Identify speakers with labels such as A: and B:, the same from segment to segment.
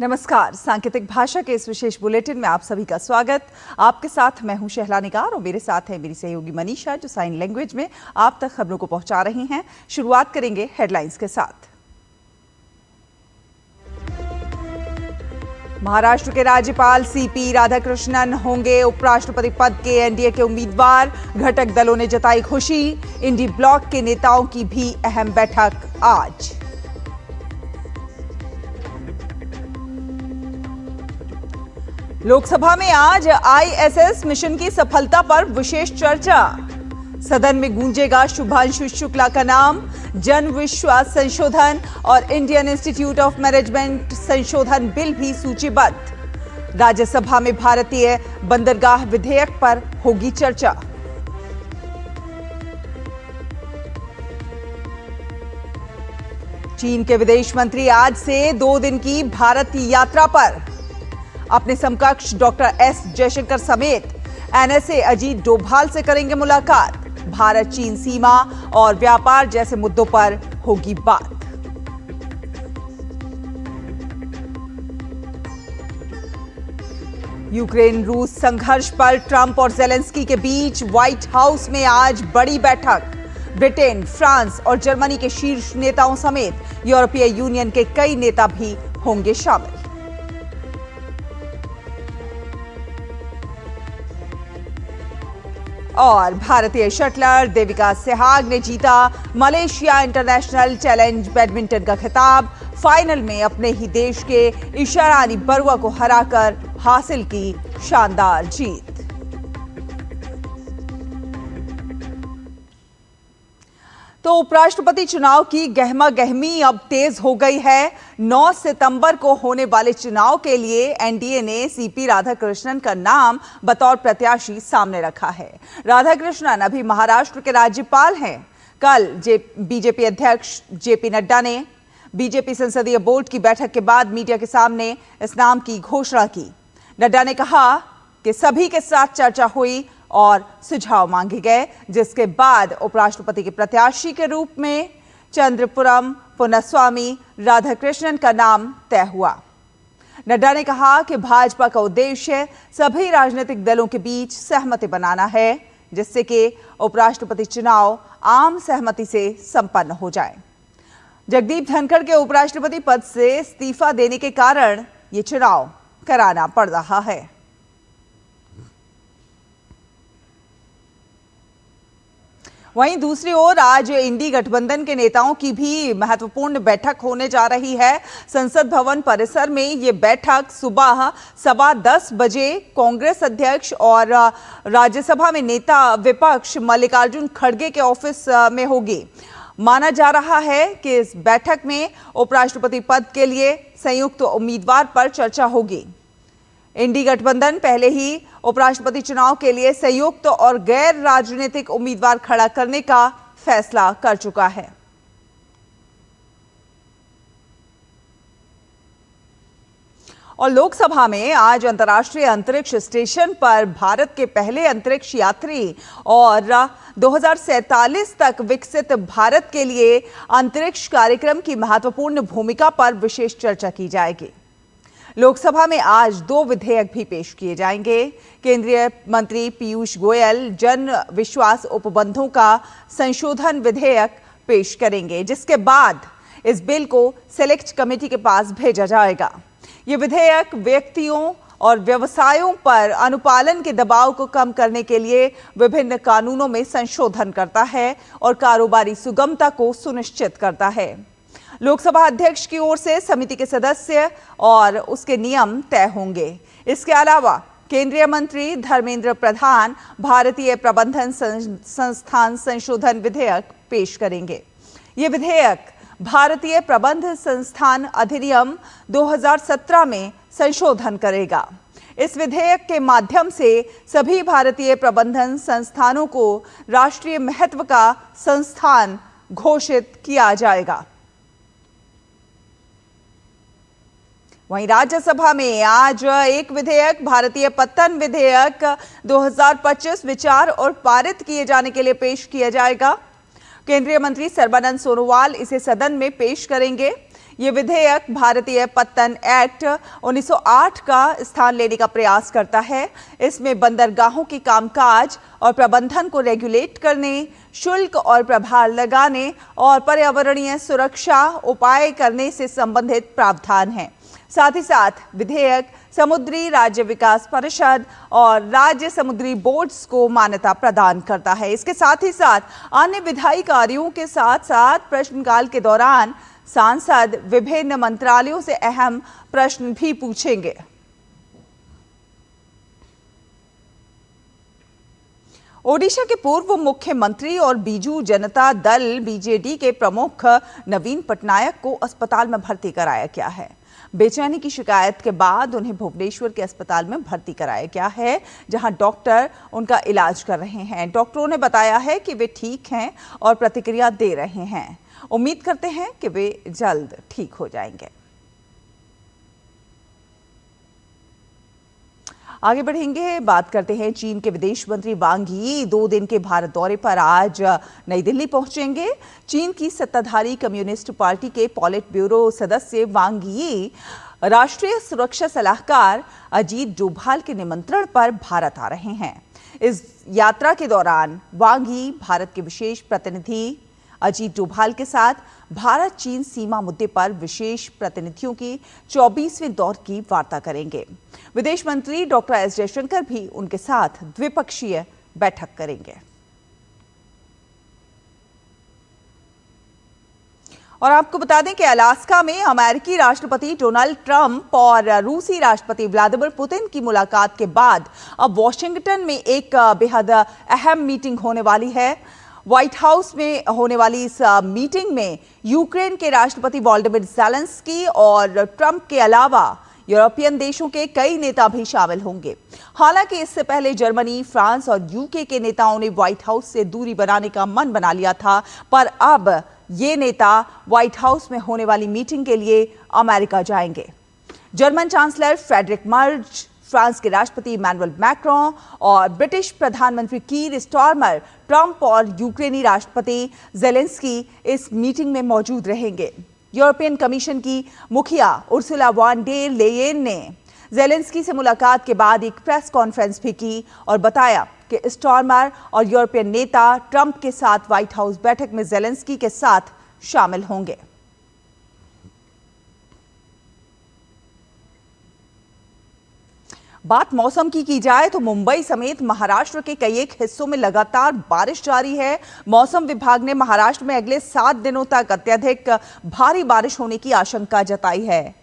A: नमस्कार। सांकेतिक भाषा के इस विशेष बुलेटिन में आप सभी का स्वागत। आपके साथ मैं हूं शहला निगार और मेरे साथ है मेरी सहयोगी मनीषा, जो साइन लैंग्वेज में आप तक खबरों को पहुंचा रही हैं। शुरुआत करेंगे हेडलाइंस के साथ। महाराष्ट्र के राज्यपाल सीपी राधाकृष्णन होंगे उपराष्ट्रपति पद के एनडीए के उम्मीदवार। घटक दलों ने जताई खुशी। इंडी ब्लॉक के नेताओं की भी अहम बैठक आज। लोकसभा में आज आईएसएस मिशन की सफलता पर विशेष चर्चा। सदन में गूंजेगा शुभांशु शुक्ला का नाम। जन विश्वास संशोधन और इंडियन इंस्टीट्यूट ऑफ मैनेजमेंट संशोधन बिल भी सूचीबद्ध। राज्यसभा में भारतीय बंदरगाह विधेयक पर होगी चर्चा। चीन के विदेश मंत्री आज से 2 दिन की भारत की यात्रा पर। अपने समकक्ष डॉक्टर एस जयशंकर समेत एनएसए अजीत डोभाल से करेंगे मुलाकात। भारत चीन सीमा और व्यापार जैसे मुद्दों पर होगी बात। यूक्रेन रूस संघर्ष पर ट्रंप और जेलेंस्की के बीच व्हाइट हाउस में आज बड़ी बैठक। ब्रिटेन, फ्रांस और जर्मनी के शीर्ष नेताओं समेत यूरोपीय यूनियन के कई नेता भी होंगे शामिल। और भारतीय शटलर देविका सेहवाग ने जीता मलेशिया इंटरनेशनल चैलेंज बैडमिंटन का खिताब। फाइनल में अपने ही देश के ईशा रानी बरुआ को हराकर हासिल की शानदार जीत। तो उपराष्ट्रपति चुनाव की गहमा-गहमी अब तेज हो गई है। 9 सितंबर को होने वाले चुनाव के लिए एनडीए ने सीपी राधाकृष्णन का नाम बतौर प्रत्याशी सामने रखा है। राधाकृष्णन अभी महाराष्ट्र के राज्यपाल हैं। कल बीजेपी अध्यक्ष जेपी नड्डा ने बीजेपी संसदीय बोर्ड की बैठक के बाद मीडिया के सामने इस नाम की घोषणा की। नड्डा ने कहा कि सभी के साथ चर्चा हुई और सुझाव मांगे गए, जिसके बाद उपराष्ट्रपति के प्रत्याशी के रूप में चंद्रपुरम पुन्नस्वामी राधाकृष्णन का नाम तय हुआ। नड्डा ने कहा कि भाजपा का उद्देश्य सभी राजनीतिक दलों के बीच सहमति बनाना है, जिससे कि उपराष्ट्रपति चुनाव आम सहमति से संपन्न हो जाए। जगदीप धनखड़ के उपराष्ट्रपति पद से इस्तीफा देने के कारण ये चुनाव कराना पड़ रहा है। वहीं दूसरी ओर आज इंडी गठबंधन के नेताओं की भी महत्वपूर्ण बैठक होने जा रही है। संसद भवन परिसर में ये बैठक सुबह 10:15 बजे कांग्रेस अध्यक्ष और राज्यसभा में नेता विपक्ष मल्लिकार्जुन खड़गे के ऑफिस में होगी। माना जा रहा है कि इस बैठक में उपराष्ट्रपति पद के लिए संयुक्त उम्मीदवार पर चर्चा होगी। इंडी गठबंधन पहले ही उपराष्ट्रपति चुनाव के लिए संयुक्त और गैर राजनीतिक उम्मीदवार खड़ा करने का फैसला कर चुका है। और लोकसभा में आज अंतर्राष्ट्रीय अंतरिक्ष स्टेशन पर भारत के पहले अंतरिक्ष यात्री और 2047 तक विकसित भारत के लिए अंतरिक्ष कार्यक्रम की महत्वपूर्ण भूमिका पर विशेष चर्चा की जाएगी। लोकसभा में आज 2 विधेयक भी पेश किए जाएंगे। केंद्रीय मंत्री पीयूष गोयल जन विश्वास उपबंधों का संशोधन विधेयक पेश करेंगे, जिसके बाद इस बिल को सेलेक्ट कमेटी के पास भेजा जाएगा। ये विधेयक व्यक्तियों और व्यवसायों पर अनुपालन के दबाव को कम करने के लिए विभिन्न कानूनों में संशोधन करता है और कारोबारी सुगमता को सुनिश्चित करता है। लोकसभा अध्यक्ष की ओर से समिति के सदस्य और उसके नियम तय होंगे। इसके अलावा केंद्रीय मंत्री धर्मेंद्र प्रधान भारतीय प्रबंधन संस्थान संशोधन विधेयक पेश करेंगे। ये विधेयक भारतीय प्रबंध संस्थान अधिनियम 2017 में संशोधन करेगा। इस विधेयक के माध्यम से सभी भारतीय प्रबंधन संस्थानों को राष्ट्रीय महत्व का संस्थान घोषित किया जाएगा। वहीं राज्यसभा में आज एक विधेयक भारतीय पत्तन विधेयक 2025 विचार और पारित किए जाने के लिए पेश किया जाएगा। केंद्रीय मंत्री सर्बानंद सोनोवाल इसे सदन में पेश करेंगे। ये विधेयक भारतीय पत्तन एक्ट 1908 का स्थान लेने का प्रयास करता है। इसमें बंदरगाहों के कामकाज और प्रबंधन को रेगुलेट करने, शुल्क और प्रभार लगाने और पर्यावरणीय सुरक्षा उपाय करने से संबंधित प्रावधान है। साथ ही साथ विधेयक समुद्री राज्य विकास परिषद और राज्य समुद्री बोर्ड्स को मान्यता प्रदान करता है। इसके साथ ही साथ अन्य विधायी कार्यों के साथ साथ प्रश्नकाल के दौरान सांसद विभिन्न मंत्रालयों से अहम प्रश्न भी पूछेंगे। ओडिशा के पूर्व मुख्यमंत्री और बीजू जनता दल बीजेडी के प्रमुख नवीन पटनायक को अस्पताल में भर्ती कराया गया है। बेचैनी की शिकायत के बाद उन्हें भुवनेश्वर के अस्पताल में भर्ती कराया गया है, जहां डॉक्टर उनका इलाज कर रहे हैं। डॉक्टरों ने बताया है कि वे ठीक हैं और प्रतिक्रिया दे रहे हैं। उम्मीद करते हैं कि वे जल्द ठीक हो जाएंगे। आगे बढ़ेंगे, बात करते हैं चीन के विदेश मंत्री वांग यी 2 दिन के भारत दौरे पर आज नई दिल्ली पहुंचेंगे। चीन की सत्ताधारी कम्युनिस्ट पार्टी के पॉलिट ब्यूरो सदस्य वांग यी राष्ट्रीय सुरक्षा सलाहकार अजीत डोभाल के निमंत्रण पर भारत आ रहे हैं। इस यात्रा के दौरान वांग यी भारत के विशेष प्रतिनिधि अजीत डोभाल के साथ भारत चीन सीमा मुद्दे पर विशेष प्रतिनिधियों की 24वें दौर की वार्ता करेंगे। विदेश मंत्री डॉक्टर एस जयशंकर भी उनके साथ द्विपक्षीय बैठक करेंगे। और आपको बता दें कि अलास्का में अमेरिकी राष्ट्रपति डोनाल्ड ट्रंप और रूसी राष्ट्रपति व्लादिमीर पुतिन की मुलाकात के बाद अब वॉशिंगटन में एक बेहद अहम मीटिंग होने वाली है। व्हाइट हाउस में होने वाली इस मीटिंग में यूक्रेन के राष्ट्रपति वोलोदिमीर ज़ेलेंस्की और ट्रंप के अलावा यूरोपियन देशों के कई नेता भी शामिल होंगे। हालांकि इससे पहले जर्मनी, फ्रांस और यूके के नेताओं ने व्हाइट हाउस से दूरी बनाने का मन बना लिया था, पर अब ये नेता व्हाइट हाउस में होने वाली मीटिंग के लिए अमेरिका जाएंगे। German chancellor Friedrich Merz, France के राष्ट्रपति इमैनुअल मैक्रों और ब्रिटिश प्रधानमंत्री कीर स्टारमर ट्रंप और यूक्रेनी राष्ट्रपति ज़ेलेंस्की इस मीटिंग में मौजूद रहेंगे। यूरोपियन कमीशन की मुखिया उर्सुला वॉन डेर लेयेन ने ज़ेलेंस्की से मुलाकात के बाद एक प्रेस कॉन्फ्रेंस भी की और बताया कि स्टारमर और यूरोपियन नेता ट्रंप के साथ व्हाइट हाउस बैठक में ज़ेलेंस्की के साथ शामिल होंगे। बात मौसम की जाए तो मुंबई समेत महाराष्ट्र के कई एक हिस्सों में लगातार बारिश जारी है। मौसम विभाग ने महाराष्ट्र में अगले 7 दिनों तक अत्यधिक भारी बारिश होने की आशंका जताई है।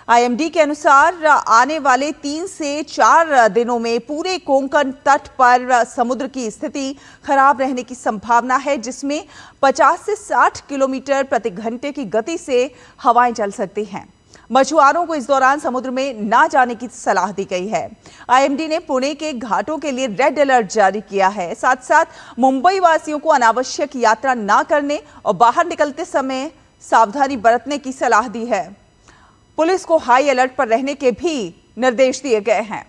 A: आईएमडी के अनुसार आने वाले 3 से 4 दिनों में पूरे कोंकण तट पर समुद्र की स्थिति खराब रहने की संभावना है, जिसमें 50 से 60 किलोमीटर प्रति घंटे की गति से हवाएं चल सकती हैं। मछुआरों को इस दौरान समुद्र में ना जाने की सलाह दी गई है। आईएमडी ने पुणे के घाटों के लिए रेड अलर्ट जारी किया है। साथ साथ मुंबई वासियों को अनावश्यक यात्रा ना करने और बाहर निकलते समय सावधानी बरतने की सलाह दी है। पुलिस को हाई अलर्ट पर रहने के भी निर्देश दिए गए हैं।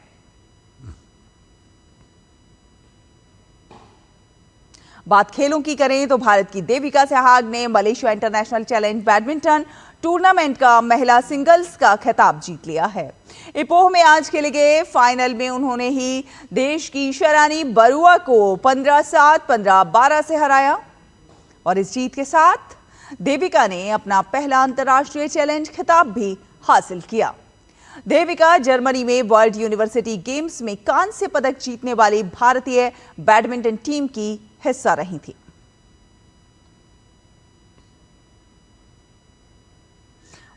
A: बात खेलों की करें तो भारत की देविका सहवाग ने Malaysia international challenge badminton tournament का महिला सिंगल्स का खिताब जीत लिया है। इपोह में आज खेले गए फाइनल में उन्होंने ही देश की शरानी बरुआ को 15-7, 15-12 से हराया और इस जीत के साथ देविका ने अपना पहला अंतर्राष्ट्रीय चैलेंज खिताब भी हासिल किया। देविका जर्मनी में वर्ल्ड यूनिवर्सिटी गेम्स में कांस्य पदक जीतने वाली भारतीय बैडमिंटन टीम की हिस्सा रही थी।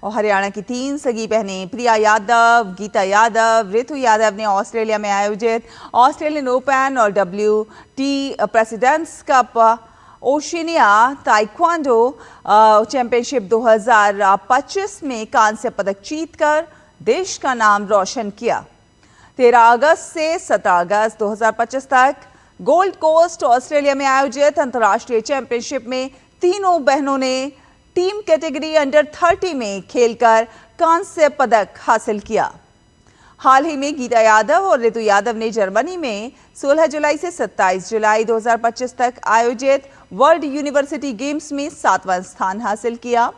A: और हरियाणा की 3 सगी बहनें प्रिया यादव, गीता यादव, ऋतु यादव ने ऑस्ट्रेलिया में आयोजित ऑस्ट्रेलियन ओपन और WT presidents cup Oceania taekwondo championship 2025 में कांस्य पदक जीतकर देश का नाम रोशन किया। 13 अगस्त से 17 अगस्त 2025 तक गोल्ड कोस्ट ऑस्ट्रेलिया में आयोजित अंतर्राष्ट्रीय चैंपियनशिप में तीनों बहनों ने टीम कैटेगरी अंडर 30 में खेलकर कांस्य पदक हासिल किया। हाल ही में गीता यादव और ऋतु यादव ने जर्मनी में 16 जुलाई से 27 जुलाई 2025 तक आयोजित वर्ल्ड यूनिवर्सिटी गेम्स में 7वां स्थान हासिल किया।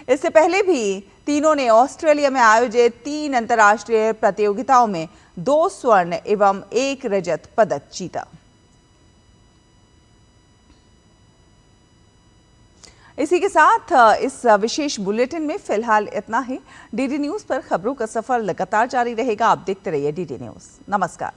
A: इससे पहले भी तीनों ने ऑस्ट्रेलिया में आयोजित 3 अंतर्राष्ट्रीय प्रतियोगिताओं में 2 स्वर्ण एवं 1 रजत पदक जीता। इसी के साथ इस विशेष बुलेटिन में फिलहाल इतना ही। डीडी न्यूज पर खबरों का सफर लगातार जारी रहेगा। आप देखते रहिए डीडी न्यूज। नमस्कार।